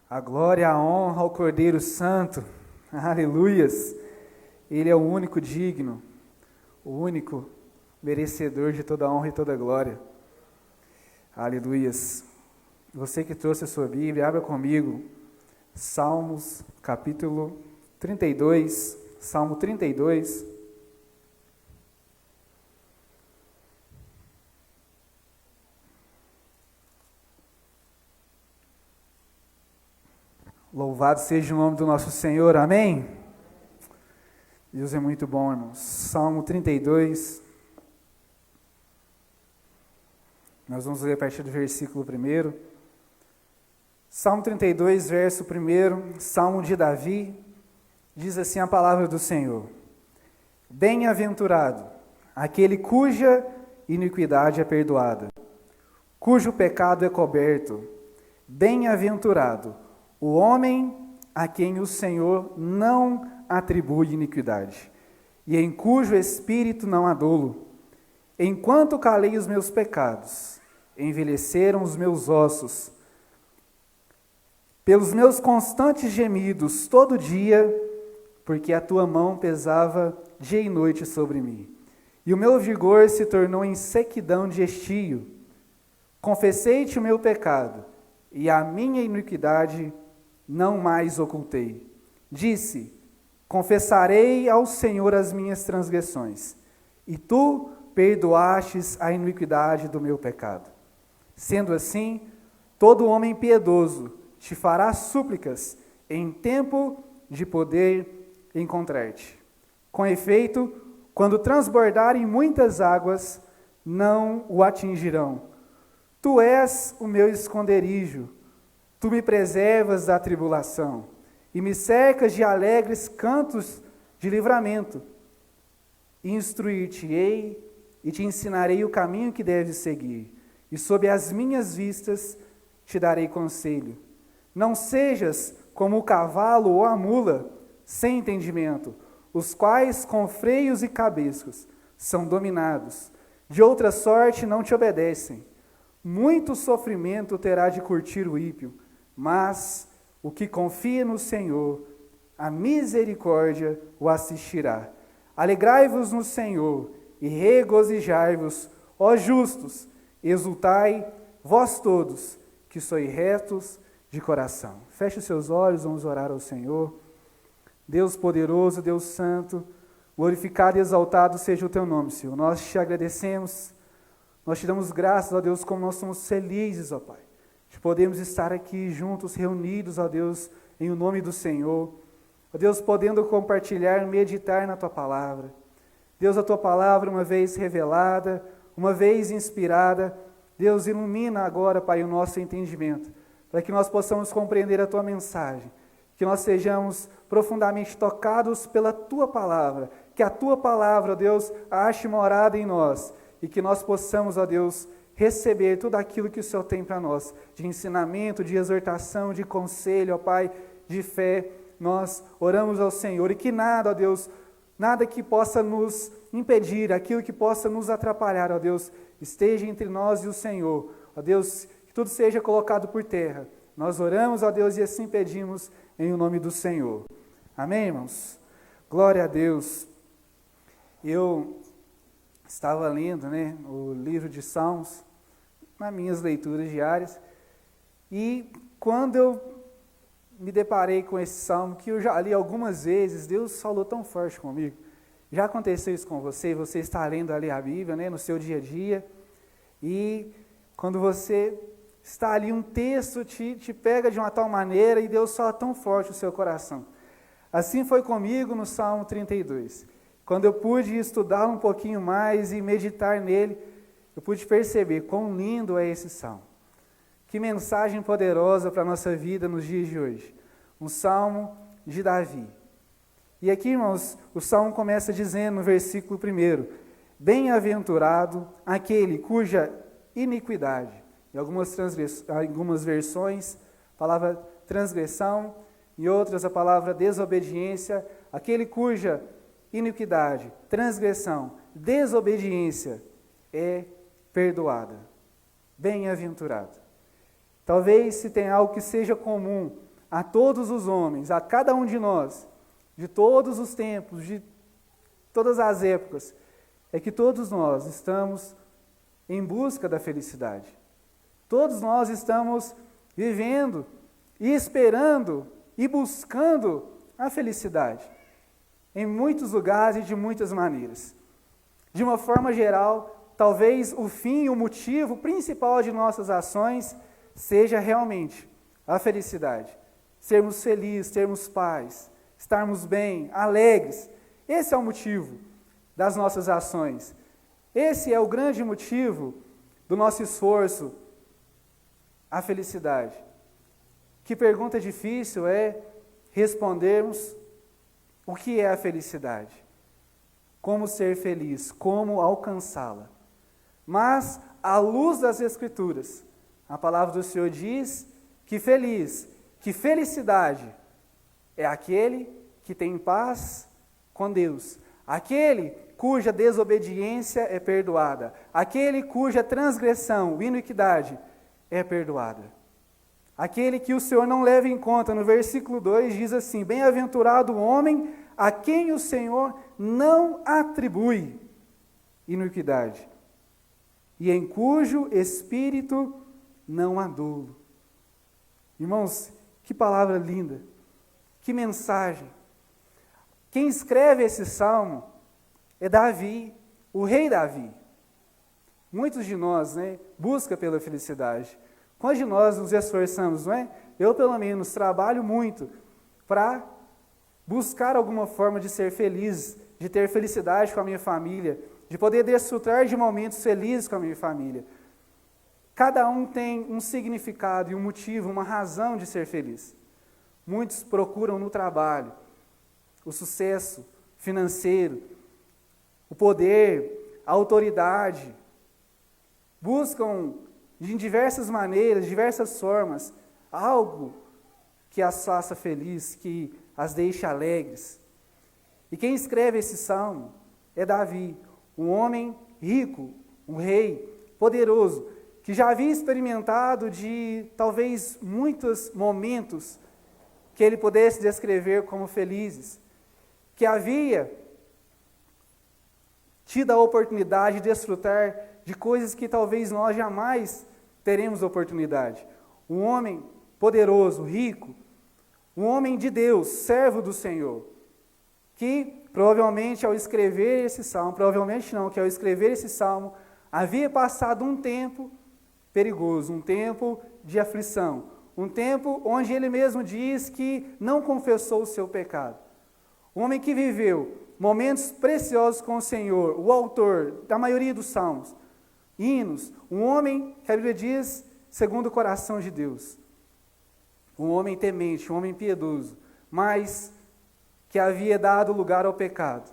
A glória, a honra ao Cordeiro Santo. Aleluias. Ele é o único digno, o único merecedor de toda a honra e toda a glória. Aleluias. Você que trouxe a sua Bíblia, abra comigo. Salmos, capítulo 32. Salmo 32. Louvado seja o nome do nosso Senhor, amém? Deus é muito bom, irmãos. Salmo 32. Nós vamos ler a partir do versículo 1. Salmo 32, verso 1, Salmo de Davi, diz assim a palavra do Senhor: Bem-aventurado aquele cuja iniquidade é perdoada, cujo pecado é coberto. Bem-aventurado o homem a quem o Senhor não atribui iniquidade, e em cujo espírito não há dolo. Enquanto calei os meus pecados, envelheceram os meus ossos. Pelos meus constantes gemidos todo dia, porque a tua mão pesava dia e noite sobre mim, e o meu vigor se tornou em sequidão de estio. Confessei-te o meu pecado, e a minha iniquidade não mais ocultei. Disse: confessarei ao Senhor as minhas transgressões, e tu perdoastes a iniquidade do meu pecado. Sendo assim, todo homem piedoso te fará súplicas em tempo de poder encontrar-te. Com efeito, quando transbordarem muitas águas, não o atingirão. Tu és o meu esconderijo. Tu me preservas da tribulação e me cercas de alegres cantos de livramento. Instruir-te-ei e te ensinarei o caminho que deves seguir, e sob as minhas vistas te darei conselho. Não sejas como o cavalo ou a mula, sem entendimento, os quais com freios e cabescos são dominados. De outra sorte não te obedecem. Muito sofrimento terá de curtir o ímpio, mas o que confia no Senhor, a misericórdia o assistirá. Alegrai-vos no Senhor e regozijai-vos, ó justos, exultai, vós todos, que sois retos de coração. Feche os seus olhos, vamos orar ao Senhor. Deus poderoso, Deus santo, glorificado e exaltado seja o teu nome, Senhor. Nós te agradecemos, nós te damos graças, ó Deus, como nós somos felizes, ó Pai, de podermos estar aqui juntos, reunidos, ó Deus, em o nome do Senhor. Ó Deus, podendo compartilhar, meditar na Tua Palavra. Deus, a Tua Palavra, uma vez revelada, uma vez inspirada, Deus, ilumina agora, Pai, o nosso entendimento, para que nós possamos compreender a Tua mensagem, que nós sejamos profundamente tocados pela Tua Palavra, que a Tua Palavra, ó Deus, ache morada em nós, e que nós possamos, ó Deus, receber tudo aquilo que o Senhor tem para nós, de ensinamento, de exortação, de conselho, ó Pai, de fé. Nós oramos ao Senhor, e que nada, ó Deus, nada que possa nos impedir, aquilo que possa nos atrapalhar, ó Deus, esteja entre nós e o Senhor. Ó Deus, que tudo seja colocado por terra. Nós oramos, ó Deus, e assim pedimos em o nome do Senhor. Amém, irmãos? Glória a Deus. Eu estava lendo, o livro de Salmos, nas minhas leituras diárias, e quando eu me deparei com esse salmo, que eu já li algumas vezes, Deus falou tão forte comigo. Já aconteceu isso com você? Você está lendo ali a Bíblia, no seu dia a dia, e quando você está ali, um texto te pega de uma tal maneira, e Deus fala tão forte no seu coração. Assim foi comigo no Salmo 32. Quando eu pude estudar um pouquinho mais e meditar nele, eu pude perceber quão lindo é esse salmo. Que mensagem poderosa para a nossa vida nos dias de hoje. Um salmo de Davi. E aqui, irmãos, o salmo começa dizendo no versículo 1: Bem-aventurado aquele cuja iniquidade. Em algumas versões, a palavra transgressão, em outras a palavra desobediência, aquele cuja iniquidade, transgressão, desobediência é perdoada. Bem-aventurado. Talvez se tem algo que seja comum a todos os homens, a cada um de nós, de todos os tempos, de todas as épocas, é que todos nós estamos em busca da felicidade. Todos nós estamos vivendo e esperando e buscando a felicidade, em muitos lugares e de muitas maneiras. De uma forma geral, talvez o fim e o motivo principal de nossas ações seja realmente a felicidade. Sermos felizes, termos paz, estarmos bem, alegres. Esse é o motivo das nossas ações. Esse é o grande motivo do nosso esforço, a felicidade. Que pergunta difícil é respondermos o que é a felicidade, como ser feliz, como alcançá-la. Mas, à luz das Escrituras, a palavra do Senhor diz que felicidade é aquele que tem paz com Deus, aquele cuja desobediência é perdoada, aquele cuja transgressão, iniquidade, é perdoada. Aquele que o Senhor não leva em conta, no versículo 2 diz assim: bem-aventurado o homem a quem o Senhor não atribui iniquidade, e em cujo espírito não há dolo. Irmãos, que palavra linda, que mensagem. Quem escreve esse salmo é Davi, o rei Davi. Muitos de nós, buscam pela felicidade. Quantos de nós nos esforçamos, não é? Eu, pelo menos, trabalho muito para buscar alguma forma de ser feliz, de ter felicidade com a minha família, de poder desfrutar de momentos felizes com a minha família. Cada um tem um significado e um motivo, uma razão de ser feliz. Muitos procuram no trabalho o sucesso financeiro, o poder, a autoridade. Buscam de diversas maneiras, diversas formas, algo que as faça feliz, que as deixe alegres. E quem escreve esse salmo é Davi, um homem rico, um rei poderoso, que já havia experimentado de talvez muitos momentos que ele pudesse descrever como felizes, que havia tido a oportunidade de desfrutar de coisas que talvez nós jamais teremos oportunidade. Um homem poderoso, rico, um homem de Deus, servo do Senhor, que provavelmente ao escrever esse salmo, que ao escrever esse salmo, havia passado um tempo perigoso, um tempo de aflição, um tempo onde ele mesmo diz que não confessou o seu pecado. Um homem que viveu momentos preciosos com o Senhor, o autor da maioria dos salmos, hinos, um homem que a Bíblia diz segundo o coração de Deus, um homem temente, um homem piedoso, mas que havia dado lugar ao pecado.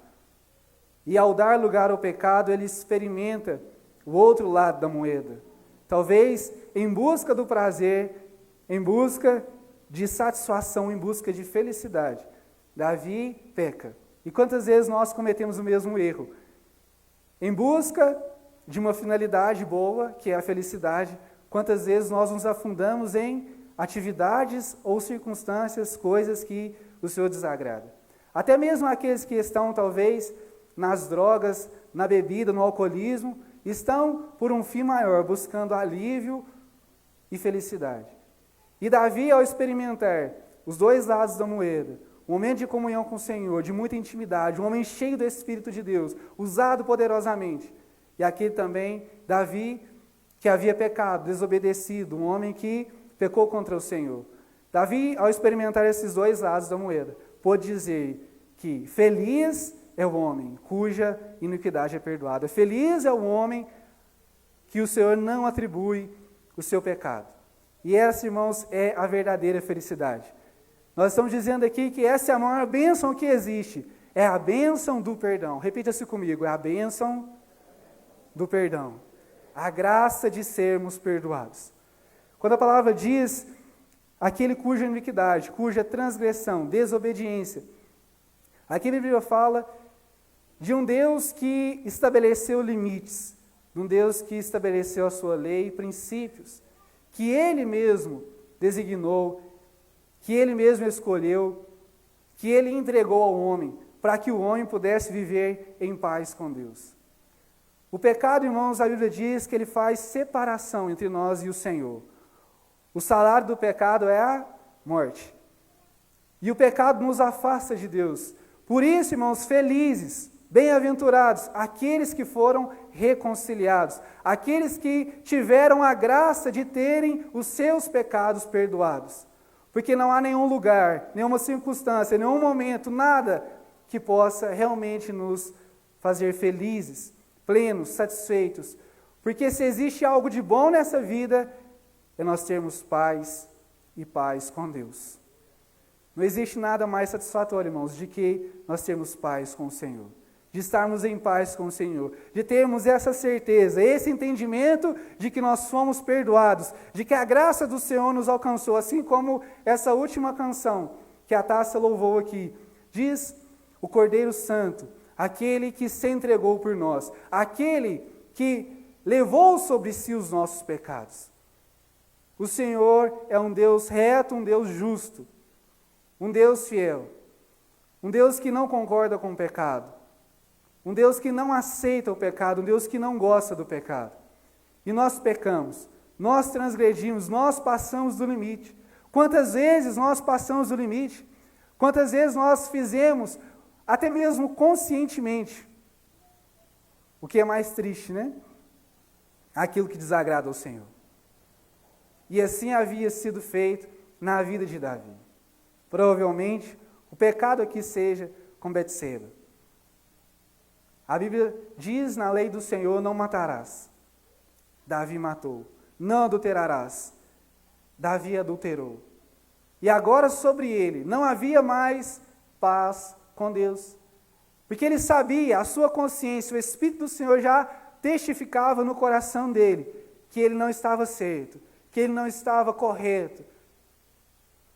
E ao dar lugar ao pecado, ele experimenta o outro lado da moeda. Talvez em busca do prazer, em busca de satisfação, em busca de felicidade. Davi peca. E quantas vezes nós cometemos o mesmo erro? Em busca de uma finalidade boa, que é a felicidade, quantas vezes nós nos afundamos em atividades ou circunstâncias, coisas que o Senhor desagrada. Até mesmo aqueles que estão, talvez, nas drogas, na bebida, no alcoolismo, estão por um fim maior, buscando alívio e felicidade. E Davi, ao experimentar os dois lados da moeda, um momento de comunhão com o Senhor, de muita intimidade, um homem cheio do Espírito de Deus, usado poderosamente, e aqui também, Davi, que havia pecado, desobedecido, um homem que pecou contra o Senhor. Davi, ao experimentar esses dois lados da moeda, pôde dizer que feliz é o homem cuja iniquidade é perdoada. Feliz é o homem que o Senhor não atribui o seu pecado. E essa, irmãos, é a verdadeira felicidade. Nós estamos dizendo aqui que essa é a maior bênção que existe. É a bênção do perdão. Repita-se comigo, é a bênção do perdão. A graça de sermos perdoados. Quando a palavra diz aquele cuja iniquidade, cuja transgressão, desobediência, aqui a Bíblia fala de um Deus que estabeleceu limites, de um Deus que estabeleceu a sua lei e princípios, que Ele mesmo designou que Ele mesmo escolheu, que Ele entregou ao homem, para que o homem pudesse viver em paz com Deus. O pecado, irmãos, a Bíblia diz que ele faz separação entre nós e o Senhor. O salário do pecado é a morte. E o pecado nos afasta de Deus. Por isso, irmãos, felizes, bem-aventurados, aqueles que foram reconciliados, aqueles que tiveram a graça de terem os seus pecados perdoados. Porque não há nenhum lugar, nenhuma circunstância, nenhum momento, nada que possa realmente nos fazer felizes, plenos, satisfeitos. Porque se existe algo de bom nessa vida, é nós termos paz e paz com Deus. Não existe nada mais satisfatório, irmãos, de que nós termos paz com o Senhor, de estarmos em paz com o Senhor, de termos essa certeza, esse entendimento de que nós fomos perdoados, de que a graça do Senhor nos alcançou, assim como essa última canção que a Tássia louvou aqui, diz o Cordeiro Santo, aquele que se entregou por nós, aquele que levou sobre si os nossos pecados. O Senhor é um Deus reto, um Deus justo, um Deus fiel, um Deus que não concorda com o pecado, um Deus que não aceita o pecado, um Deus que não gosta do pecado. E nós pecamos, nós transgredimos, nós passamos do limite. Quantas vezes nós passamos do limite? Quantas vezes nós fizemos, até mesmo conscientemente, o que é mais triste, né? Aquilo que desagrada ao Senhor. E assim havia sido feito na vida de Davi. Provavelmente, o pecado aqui seja com Betseba. A Bíblia diz na lei do Senhor, não matarás. Davi matou. Não adulterarás. Davi adulterou. E agora sobre ele não havia mais paz com Deus. Porque ele sabia, a sua consciência, o Espírito do Senhor já testificava no coração dele que ele não estava certo, que ele não estava correto,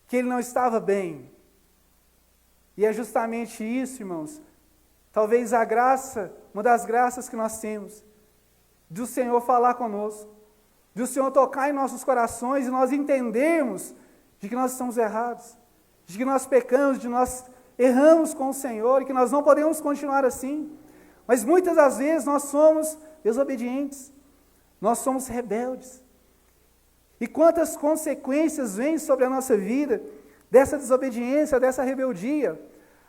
que ele não estava bem. E é justamente isso, irmãos, talvez a graça, uma das graças que nós temos, do Senhor falar conosco, do Senhor tocar em nossos corações e nós entendermos de que nós estamos errados, de que nós pecamos, de que nós erramos com o Senhor e que nós não podemos continuar assim. Mas muitas das vezes nós somos desobedientes, nós somos rebeldes. E quantas consequências vêm sobre a nossa vida dessa desobediência, dessa rebeldia.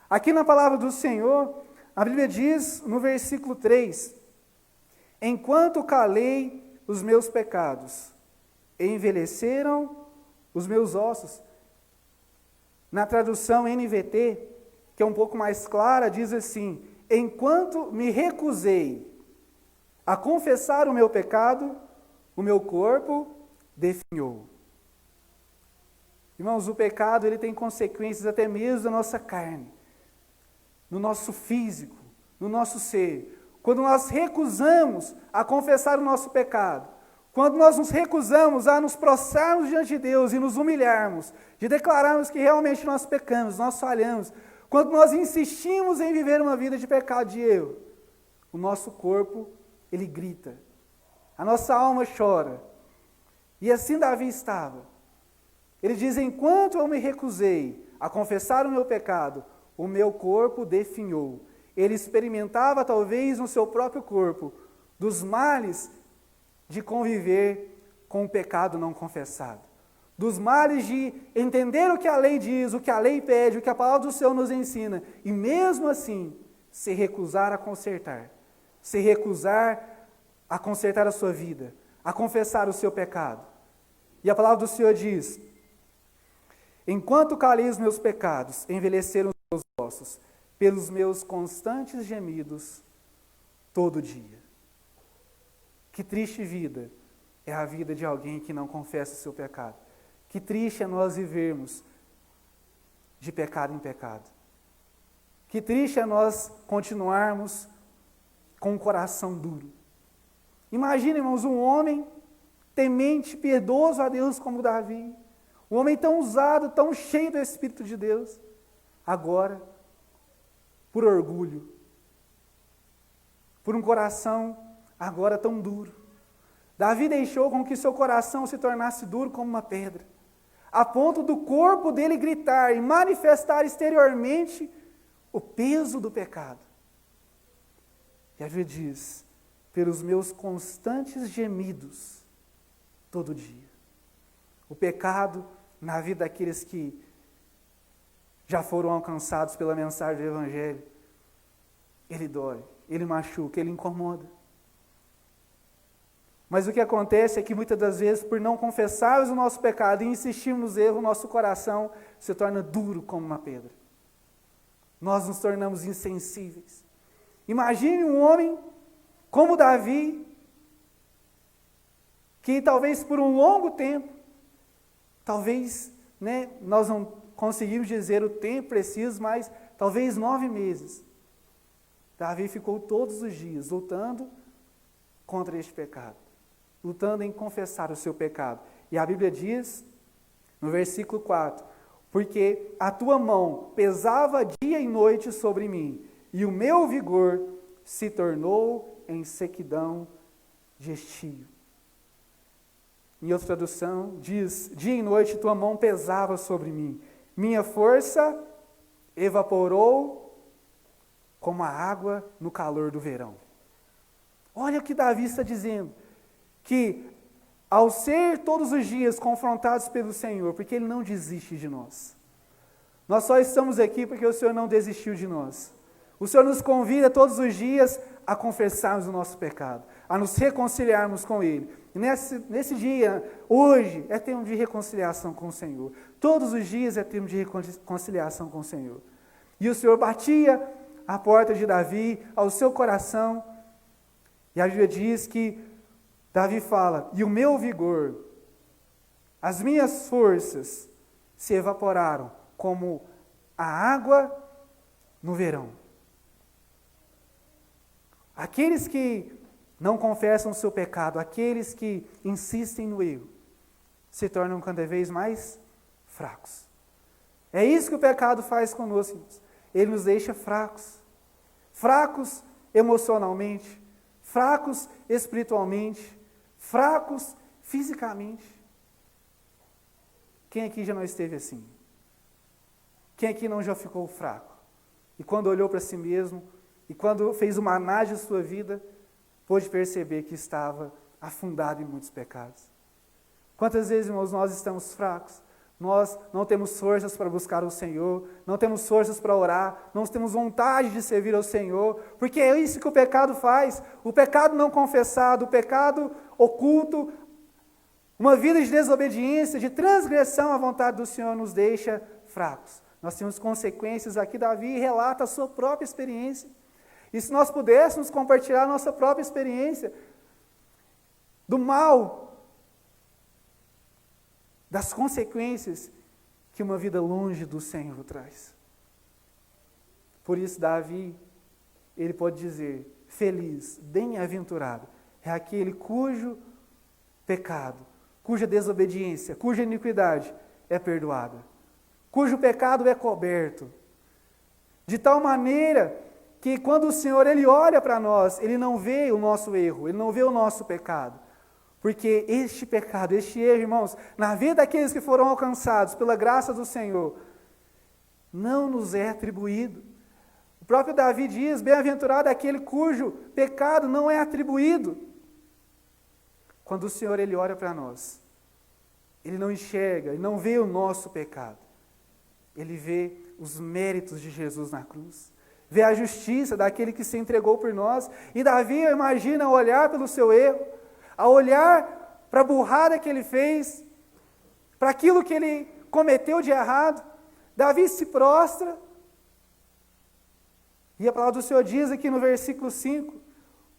Aqui na palavra do Senhor, a Bíblia diz no versículo 3, enquanto calei os meus pecados, envelheceram os meus ossos. Na tradução NVT, que é um pouco mais clara, diz assim, enquanto me recusei a confessar o meu pecado, o meu corpo definhou. Irmãos, o pecado ele tem consequências até mesmo da nossa carne, no nosso físico, no nosso ser. Quando nós recusamos a confessar o nosso pecado, quando nós nos recusamos a nos prostrarmos diante de Deus e nos humilharmos, de declararmos que realmente nós pecamos, nós falhamos, quando nós insistimos em viver uma vida de pecado, de erro, o nosso corpo, ele grita, a nossa alma chora. E assim Davi estava. Ele diz, enquanto eu me recusei a confessar o meu pecado, o meu corpo definhou. Ele experimentava, talvez, no seu próprio corpo, dos males de conviver com o pecado não confessado. Dos males de entender o que a lei diz, o que a lei pede, o que a palavra do Senhor nos ensina, e mesmo assim, se recusar a consertar. Se recusar a consertar a sua vida, a confessar o seu pecado. E a palavra do Senhor diz, enquanto calei os meus pecados, envelheceram os meus ossos, pelos meus constantes gemidos, todo dia. Que triste vida é a vida de alguém que não confessa o seu pecado. Que triste é nós vivermos de pecado em pecado. Que triste é nós continuarmos com um coração duro. Imagina, irmãos, um homem temente, piedoso a Deus como Davi, um homem tão usado, tão cheio do Espírito de Deus, agora, por orgulho, por um coração agora tão duro. Davi deixou com que seu coração se tornasse duro como uma pedra. a ponto do corpo dele gritar e manifestar exteriormente o peso do pecado. E a Bíblia diz, pelos meus constantes gemidos, todo dia. O pecado na vida daqueles que já foram alcançados pela mensagem do Evangelho, ele dói, ele machuca, ele incomoda. Mas o que acontece é que muitas das vezes, por não confessarmos o nosso pecado e insistirmos no erro, o nosso coração se torna duro como uma pedra. Nós nos tornamos insensíveis. Imagine um homem como Davi, que talvez por um longo tempo, talvez, nós não conseguimos dizer o tempo preciso, mas talvez 9 meses, Davi ficou todos os dias lutando contra este pecado, lutando em confessar o seu pecado. E a Bíblia diz, no versículo 4, porque a tua mão pesava dia e noite sobre mim, e o meu vigor se tornou em sequidão de estio. Em outra tradução, diz, dia e noite tua mão pesava sobre mim, minha força evaporou como a água no calor do verão. Olha o que Davi está dizendo, que ao ser todos os dias confrontados pelo Senhor, porque Ele não desiste de nós. Nós só estamos aqui porque o Senhor não desistiu de nós. O Senhor nos convida todos os dias a confessarmos o nosso pecado, a nos reconciliarmos com Ele. E nesse dia, hoje, é tempo de reconciliação com o Senhor. Todos os dias é tempo de reconciliação com o Senhor. E o Senhor batia a porta de Davi, ao seu coração, e a Bíblia diz que Davi fala, e o meu vigor, as minhas forças se evaporaram como a água no verão. Aqueles que não confessam o seu pecado, aqueles que insistem no erro, se tornam cada vez mais fracos. É isso que o pecado faz conosco, irmãos. Ele nos deixa fracos. Fracos emocionalmente, fracos espiritualmente, fracos fisicamente. Quem aqui já não esteve assim? Quem aqui não já ficou fraco? E quando olhou para si mesmo, e quando fez uma análise da sua vida, pôde perceber que estava afundado em muitos pecados. Quantas vezes, irmãos, nós estamos fracos? Nós não temos forças para buscar o Senhor, não temos forças para orar, não temos vontade de servir ao Senhor, porque é isso que o pecado faz. O pecado não confessado, o pecado oculto, uma vida de desobediência, de transgressão à vontade do Senhor nos deixa fracos. Nós temos consequências aqui. Davi relata a sua própria experiência. E se nós pudéssemos compartilhar a nossa própria experiência do mal, das consequências que uma vida longe do Senhor traz. Por isso, Davi, ele pode dizer, feliz, bem-aventurado, é aquele cujo pecado, cuja desobediência, cuja iniquidade é perdoada, cujo pecado é coberto, de tal maneira que quando o Senhor ele olha para nós, Ele não vê o nosso erro, Ele não vê o nosso pecado. Porque este pecado, este erro, irmãos, na vida daqueles que foram alcançados pela graça do Senhor, não nos é atribuído. O próprio Davi diz, bem-aventurado é aquele cujo pecado não é atribuído. Quando o Senhor ele olha para nós, Ele não enxerga, Ele não vê o nosso pecado. Ele vê os méritos de Jesus na cruz. Vê a justiça daquele que se entregou por nós. E Davi, imagina, olhar pelo seu erro, a olhar para a burrada que ele fez, para aquilo que ele cometeu de errado, Davi se prostra, e a palavra do Senhor diz aqui no versículo 5,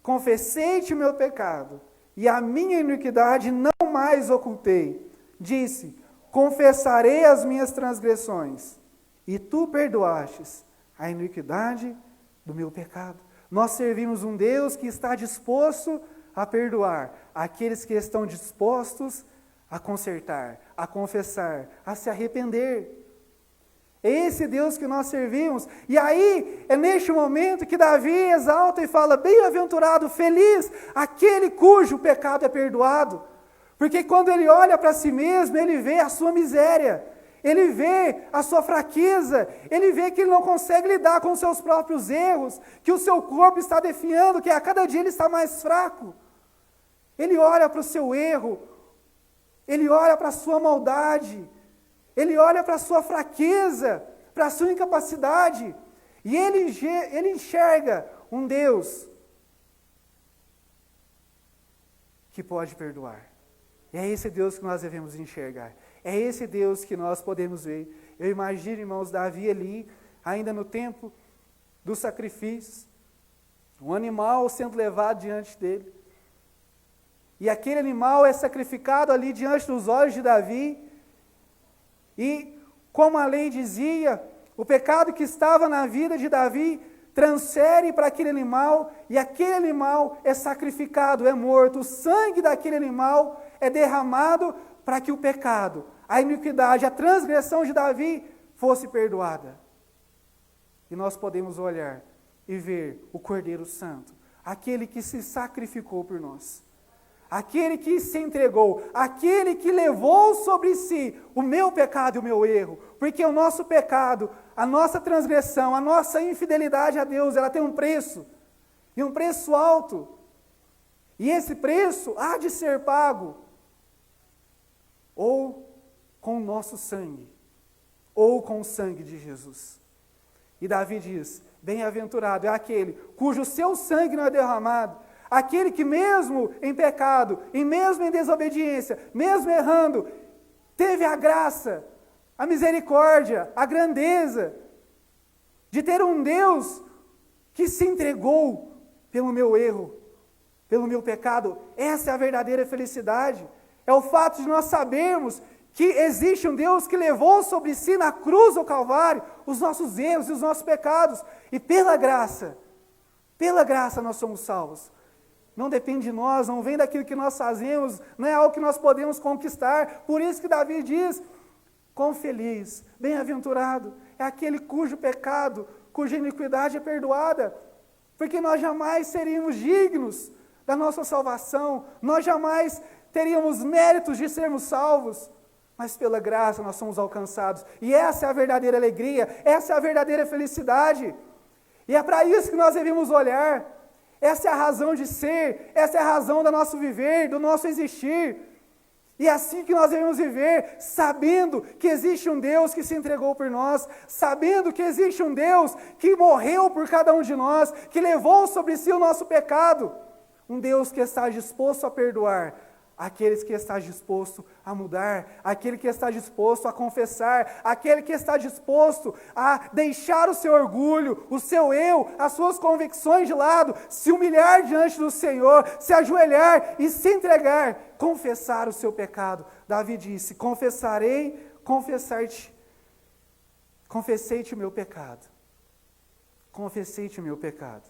confessei-te o meu pecado, e a minha iniquidade não mais ocultei. Disse, confessarei as minhas transgressões, e tu perdoastes a iniquidade do meu pecado. Nós servimos um Deus que está disposto a perdoar aqueles que estão dispostos a consertar, a confessar, a se arrepender. É esse Deus que nós servimos. E aí, é neste momento que Davi exalta e fala, bem-aventurado, feliz, aquele cujo pecado é perdoado. Porque quando ele olha para si mesmo, ele vê a sua miséria, ele vê a sua fraqueza, ele vê que ele não consegue lidar com os seus próprios erros, que o seu corpo está definhando, que a cada dia ele está mais fraco. Ele olha para o seu erro, ele olha para a sua maldade, ele olha para a sua fraqueza, para a sua incapacidade, e ele enxerga um Deus que pode perdoar. E é esse Deus que nós devemos enxergar. É esse Deus que nós podemos ver. Eu imagino, irmãos, Davi ali, ainda no tempo do sacrifício, um animal sendo levado diante dele. E aquele animal é sacrificado ali diante dos olhos de Davi. E, como a lei dizia, o pecado que estava na vida de Davi transfere para aquele animal, e aquele animal é sacrificado, é morto. O sangue daquele animal é derramado para que o pecado, a iniquidade, a transgressão de Davi fosse perdoada. E nós podemos olhar e ver o Cordeiro Santo, aquele que se sacrificou por nós, aquele que se entregou, aquele que levou sobre si o meu pecado e o meu erro, porque o nosso pecado, a nossa transgressão, a nossa infidelidade a Deus, ela tem um preço, e um preço alto, e esse preço há de ser pago, ou com o nosso sangue, ou com o sangue de Jesus. E Davi diz, bem-aventurado é aquele cujo seu sangue não é derramado, aquele que mesmo em pecado, e mesmo em desobediência, mesmo errando, teve a graça, a misericórdia, a grandeza de ter um Deus que se entregou pelo meu erro, pelo meu pecado. Essa é a verdadeira felicidade. É o fato de nós sabermos que existe um Deus que levou sobre si na cruz do Calvário os nossos erros e os nossos pecados. E pela graça nós somos salvos. Não depende de nós, não vem daquilo que nós fazemos, não é algo que nós podemos conquistar. Por isso que Davi diz, quão feliz, bem-aventurado, é aquele cujo pecado, cuja iniquidade é perdoada. Porque nós jamais seríamos dignos da nossa salvação, nós jamais teríamos méritos de sermos salvos, mas pela graça nós somos alcançados. E essa é a verdadeira alegria, essa é a verdadeira felicidade. E é para isso que nós devemos olhar. Essa é a razão de ser, essa é a razão do nosso viver, do nosso existir. E é assim que nós devemos viver, sabendo que existe um Deus que se entregou por nós, sabendo que existe um Deus que morreu por cada um de nós, que levou sobre si o nosso pecado. Um Deus que está disposto a perdoar aqueles que está disposto a mudar, aquele que está disposto a confessar, aquele que está disposto a deixar o seu orgulho, o seu eu, as suas convicções de lado, se humilhar diante do Senhor, se ajoelhar e se entregar, confessar o seu pecado. Davi disse, confessei-te o meu pecado, confessei-te o meu pecado,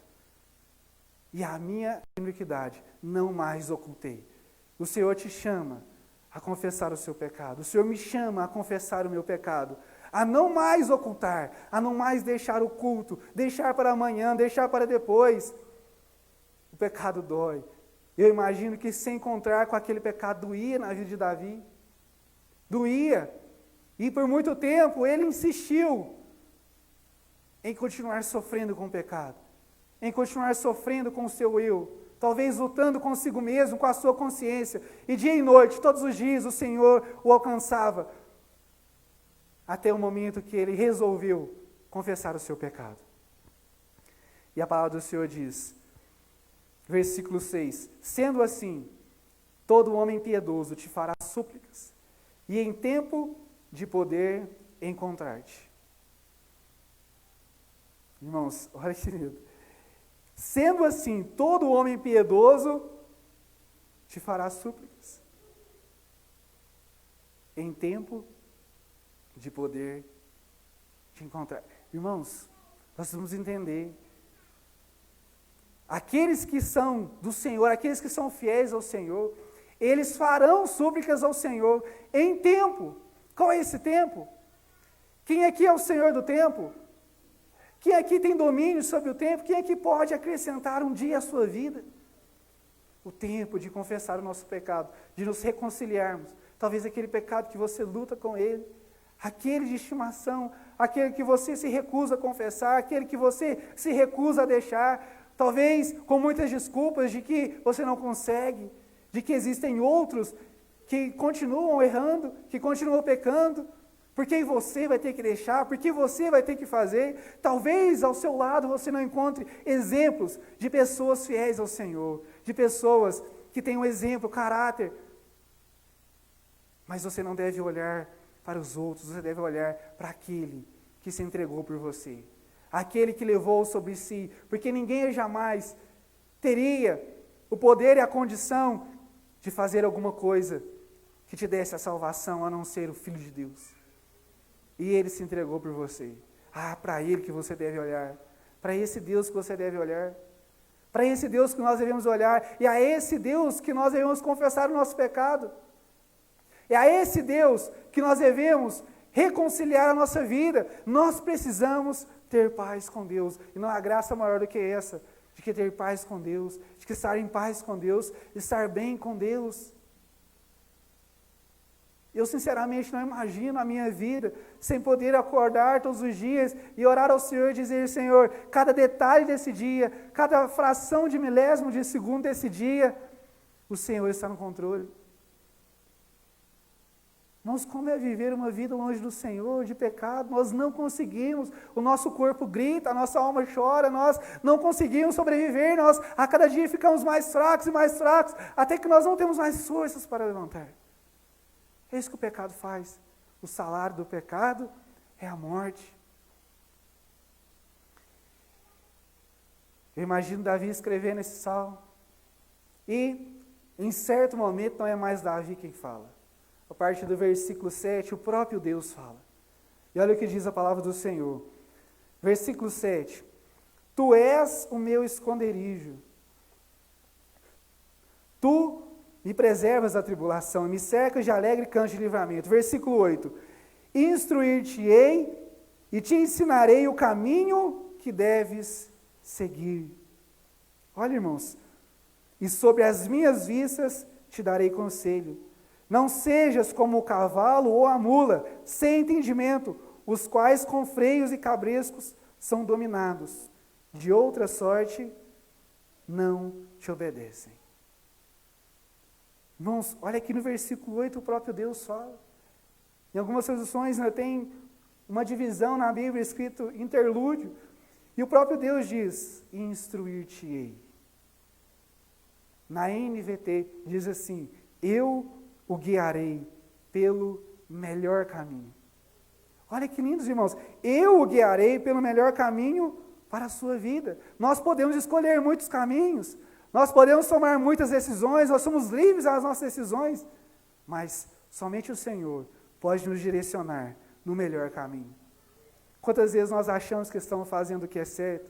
e a minha iniquidade não mais ocultei. O Senhor te chama a confessar o seu pecado. O Senhor me chama a confessar o meu pecado. A não mais ocultar, a não mais deixar oculto, deixar para amanhã, deixar para depois. O pecado dói. Eu imagino que se encontrar com aquele pecado doía na vida de Davi. Doía. E por muito tempo ele insistiu em continuar sofrendo com o pecado. Em continuar sofrendo com o seu eu. Talvez lutando consigo mesmo, com a sua consciência. E dia e noite, todos os dias, o Senhor o alcançava. Até o momento que ele resolveu confessar o seu pecado. E a palavra do Senhor diz, versículo 6, sendo assim, todo homem piedoso te fará súplicas, e em tempo de poder encontrar-te. Irmãos, olha que lindo. Sendo assim, todo homem piedoso te fará súplicas, em tempo de poder te encontrar. Irmãos, nós vamos entender, aqueles que são do Senhor, aqueles que são fiéis ao Senhor, eles farão súplicas ao Senhor em tempo. Qual é esse tempo? Quem aqui é o Senhor do tempo? Quem aqui tem domínio sobre o tempo? Quem aqui pode acrescentar um dia à sua vida? o tempo de confessar o nosso pecado, de nos reconciliarmos. Talvez aquele pecado que você luta com ele, aquele de estimação, aquele que você se recusa a confessar, aquele que você se recusa a deixar, talvez com muitas desculpas de que você não consegue, de que existem outros que continuam errando, que continuam pecando, porque você vai ter que deixar, porque você vai ter que fazer. Talvez ao seu lado você não encontre exemplos de pessoas fiéis ao Senhor, de pessoas que têm um exemplo, caráter, mas você não deve olhar para os outros, você deve olhar para aquele que se entregou por você, aquele que levou sobre si, porque ninguém jamais teria o poder e a condição de fazer alguma coisa que te desse a salvação, a não ser o Filho de Deus. E Ele se entregou por você. Para Ele que você deve olhar, para esse Deus que você deve olhar, para esse Deus que nós devemos olhar, e a esse Deus que nós devemos confessar o nosso pecado. É a esse Deus que nós devemos reconciliar a nossa vida. Nós precisamos ter paz com Deus. E não há graça maior do que essa, de que ter paz com Deus, de que estar em paz com Deus, estar bem com Deus. Eu sinceramente não imagino a minha vida sem poder acordar todos os dias e orar ao Senhor e dizer: Senhor, cada detalhe desse dia, cada fração de milésimo de segundo desse dia, o Senhor está no controle. Irmãos, como é viver uma vida longe do Senhor, de pecado? Nós não conseguimos, o nosso corpo grita, a nossa alma chora, nós não conseguimos sobreviver, nós a cada dia ficamos mais fracos, até que nós não temos mais forças para levantar. É isso que o pecado faz. O salário do pecado é a morte. Eu imagino Davi escrevendo esse salmo, e em certo momento não é mais Davi quem fala. A partir do versículo 7, o próprio Deus fala. E olha o que diz a palavra do Senhor. Versículo 7. Tu és o meu esconderijo. Tu me preservas da tribulação, me cercas de alegre canto de livramento. Versículo 8. Instruir-te-ei e te ensinarei o caminho que deves seguir. Olha, irmãos. E sobre as minhas vistas te darei conselho. Não sejas como o cavalo ou a mula, sem entendimento, os quais com freios e cabrescos são dominados. De outra sorte, não te obedecem. Irmãos, olha aqui no versículo 8, o próprio Deus fala. Em algumas traduções tem uma divisão na Bíblia escrito interlúdio, e o próprio Deus diz: instruir-te-ei. Na NVT diz assim: eu o guiarei pelo melhor caminho. Olha que lindos, irmãos. Eu o guiarei pelo melhor caminho para a sua vida. Nós podemos escolher muitos caminhos, nós podemos tomar muitas decisões, nós somos livres às nossas decisões, mas somente o Senhor pode nos direcionar no melhor caminho. Quantas vezes nós achamos que estamos fazendo o que é certo,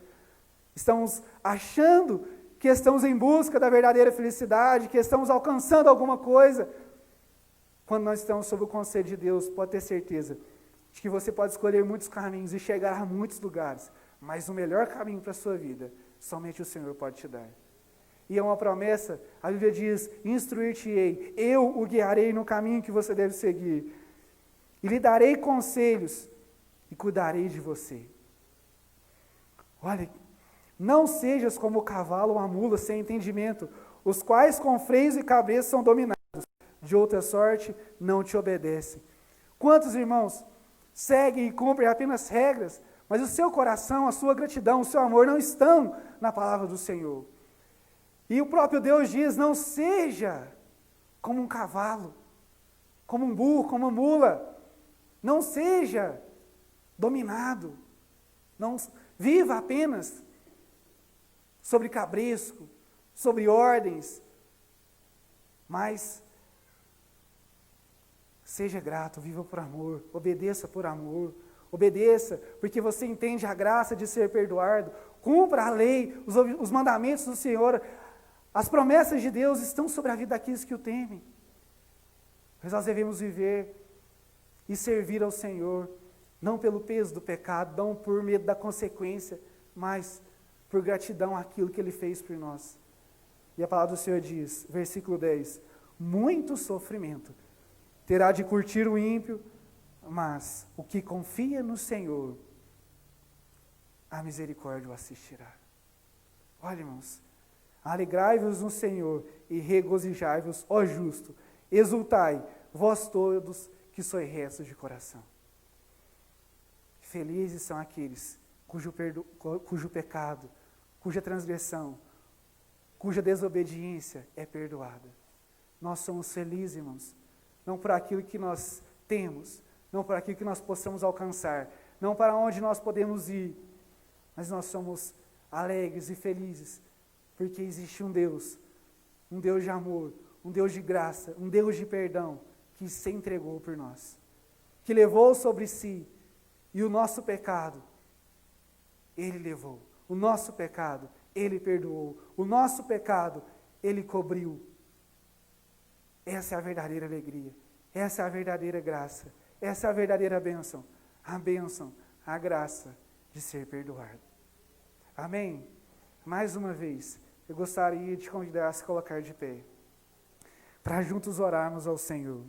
estamos achando que estamos em busca da verdadeira felicidade, que estamos alcançando alguma coisa. Quando nós estamos sob o conselho de Deus, pode ter certeza de que você pode escolher muitos caminhos e chegar a muitos lugares, mas o melhor caminho para a sua vida, somente o Senhor pode te dar. E é uma promessa, a Bíblia diz: instruir-te-ei, eu o guiarei no caminho que você deve seguir, e lhe darei conselhos, e cuidarei de você. Olha, não sejas como o cavalo ou a mula sem entendimento, os quais com freios e cabreços são dominados. De outra sorte, não te obedecem. Quantos irmãos seguem e cumprem apenas regras, mas o seu coração, a sua gratidão, o seu amor não estão na palavra do Senhor. E o próprio Deus diz: não seja como um cavalo, como um burro, como uma mula. Não seja dominado. Não viva apenas sobre cabresco, sobre ordens, mas seja grato, viva por amor, obedeça por amor, obedeça porque você entende a graça de ser perdoado, cumpra a lei, os mandamentos do Senhor, as promessas de Deus estão sobre a vida daqueles que o temem. Mas nós devemos viver e servir ao Senhor, não pelo peso do pecado, não por medo da consequência, mas por gratidão àquilo que Ele fez por nós. E a palavra do Senhor diz, versículo 10, muito sofrimento terá de curtir o ímpio, mas o que confia no Senhor, a misericórdia o assistirá. Olha, irmãos, alegrai-vos no Senhor e regozijai-vos, ó justo, exultai, vós todos que sois retos de coração. Felizes são aqueles cujo pecado, cuja transgressão, cuja desobediência é perdoada. Nós somos felizes, irmãos, não por aquilo que nós temos, não por aquilo que nós possamos alcançar, não para onde nós podemos ir, mas nós somos alegres e felizes, porque existe um Deus de amor, um Deus de graça, um Deus de perdão, que se entregou por nós, que levou sobre si, e o nosso pecado, Ele levou, o nosso pecado, Ele perdoou, o nosso pecado, Ele cobriu. Essa é a verdadeira alegria, essa é a verdadeira graça, essa é a verdadeira bênção, a graça de ser perdoado. Amém? Mais uma vez, eu gostaria de te convidar a se colocar de pé, para juntos orarmos ao Senhor.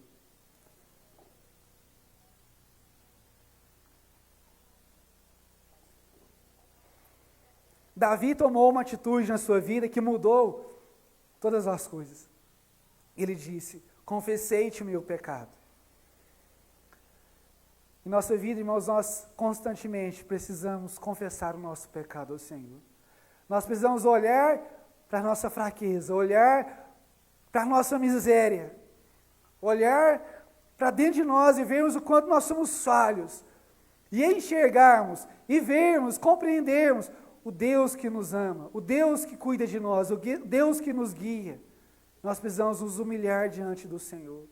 Davi tomou uma atitude na sua vida que mudou todas as coisas. Ele disse, confessei-te o meu pecado. Em nossa vida, irmãos, nós constantemente precisamos confessar o nosso pecado ao Senhor. Nós precisamos olhar para a nossa fraqueza, olhar para a nossa miséria, olhar para dentro de nós e vermos o quanto nós somos falhos, e enxergarmos, e vermos, compreendermos o Deus que nos ama, o Deus que cuida de nós, o Deus que nos guia. Nós precisamos nos humilhar diante do Senhor.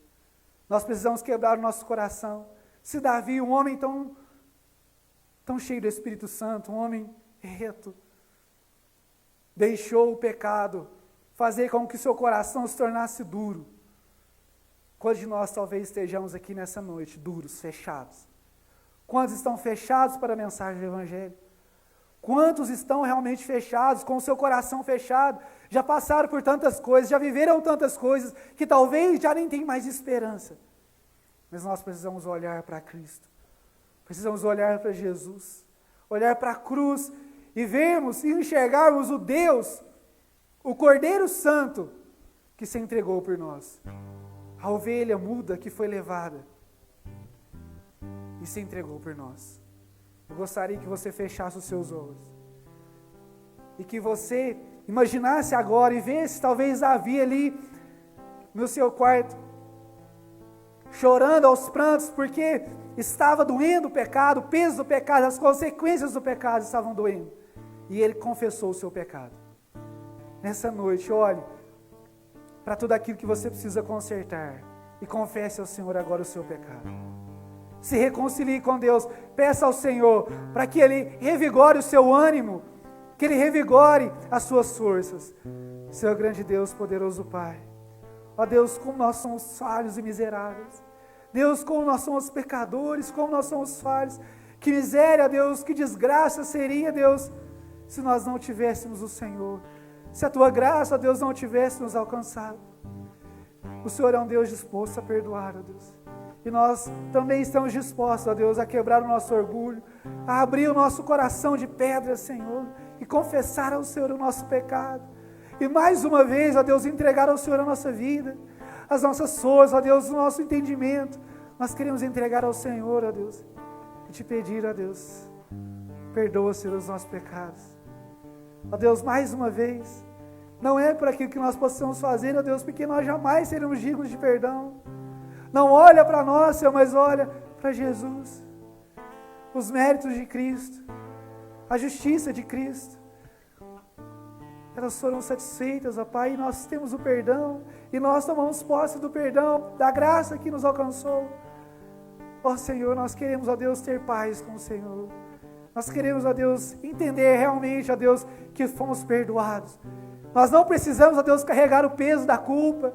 Nós precisamos quebrar o nosso coração. Se Davi, um homem tão cheio do Espírito Santo, um homem reto, deixou o pecado fazer com que seu coração se tornasse duro, quantos de nós talvez estejamos aqui nessa noite duros, fechados? Quantos estão fechados para a mensagem do Evangelho? Quantos estão realmente fechados, com o seu coração fechado, já passaram por tantas coisas, já viveram tantas coisas, que talvez já nem tem mais esperança. Mas nós precisamos olhar para Cristo, precisamos olhar para Jesus, olhar para a cruz e vermos e enxergarmos o Deus, o Cordeiro Santo, que se entregou por nós. A ovelha muda que foi levada e se entregou por nós. Eu gostaria que você fechasse os seus olhos e que você imaginasse agora e visse talvez Davi ali no seu quarto, chorando aos prantos, porque estava doendo o pecado, o peso do pecado, as consequências do pecado estavam doendo. E ele confessou o seu pecado. Nessa noite, olhe para tudo aquilo que você precisa consertar e confesse ao Senhor agora o seu pecado. Se reconcilie com Deus, peça ao Senhor para que Ele revigore o seu ânimo, que Ele revigore as suas forças. Senhor grande Deus, poderoso Pai, ó Deus, como nós somos falhos e miseráveis, Deus, como nós somos pecadores, como nós somos falhos, que miséria, Deus, que desgraça seria, Deus, se nós não tivéssemos o Senhor, se a Tua graça, Deus, não tivesse nos alcançado. O Senhor é um Deus disposto a perdoar, ó Deus. E nós também estamos dispostos, ó Deus, a quebrar o nosso orgulho, a abrir o nosso coração de pedra, Senhor, e confessar ao Senhor o nosso pecado. E mais uma vez, ó Deus, entregar ao Senhor a nossa vida, as nossas forças, ó Deus, o nosso entendimento. Nós queremos entregar ao Senhor, ó Deus, e te pedir, ó Deus, perdoa, Senhor, os nossos pecados. Ó Deus, mais uma vez, não é por aquilo que nós possamos fazer, ó Deus, porque nós jamais seremos dignos de perdão. Não olha para nós, Senhor, mas olha para Jesus. Os méritos de Cristo, a justiça de Cristo, elas foram satisfeitas, ó Pai, e nós temos o perdão, e nós tomamos posse do perdão, da graça que nos alcançou. Ó Senhor, nós queremos, ó Deus, ter paz com o Senhor. Nós queremos, ó Deus, entender realmente, ó Deus, que fomos perdoados. Nós não precisamos, ó Deus, carregar o peso da culpa,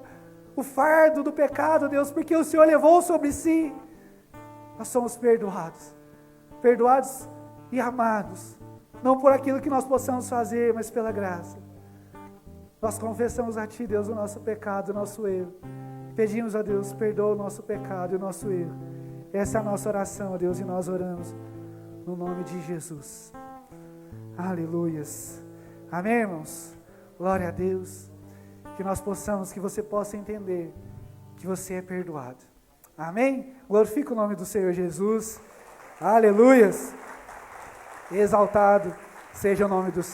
o fardo do pecado, Deus, porque o Senhor levou sobre si. Nós somos perdoados e amados, não por aquilo que nós possamos fazer, mas pela graça. Nós confessamos a Ti, Deus, o nosso pecado, o nosso erro. Pedimos a Deus, perdoa o nosso pecado e o nosso erro. Essa é a nossa oração, ó Deus, e nós oramos no nome de Jesus. Aleluias. Amém, irmãos? Glória a Deus. Que nós possamos, que você possa entender que você é perdoado. Amém? Glorifica o nome do Senhor Jesus. Aleluias. Exaltado seja o nome do Senhor.